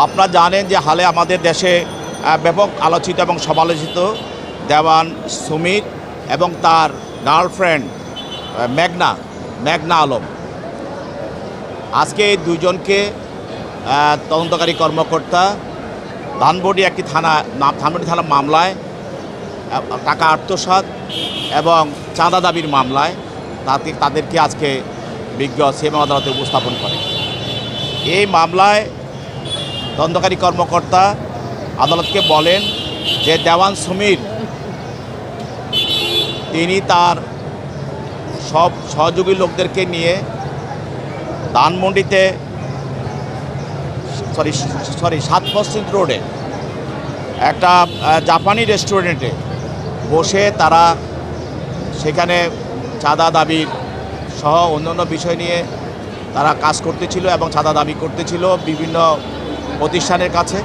আপনারা জানেন যে হালে আমাদের দেশে ব্যাপক আলোচিত এবং সমালোচিত দেওয়ান সুমির এবং তার গার্লফ্রেন্ড মেঘনা আলম। আজকে এই দুইজনকে তদন্তকারী কর্মকর্তা ধানমন্ডি থানা মামলায় টাকা আত্মসাৎ এবং চাঁদা দাবির মামলায় তাদেরকে আজকে বিজ্ঞ সিএমএম আদালতে উপস্থাপন করে। এই মামলায় তদন্তকারী কর্মকর্তা আদালতকে বলেন যে দেওয়ান সুমির তিনি তার সব সহযোগী লোকদেরকে নিয়ে ধানমন্ডিতে সাত মসজিদ রোডে একটা জাপানি রেস্টুরেন্টে বসে তারা সেখানে চাঁদা দাবির সহ অন্যান্য বিষয় নিয়ে তারা কাজ করতেছিল এবং চাঁদা দাবি করতেছিল বিভিন্ন প্রতিষ্ঠানের কাছে।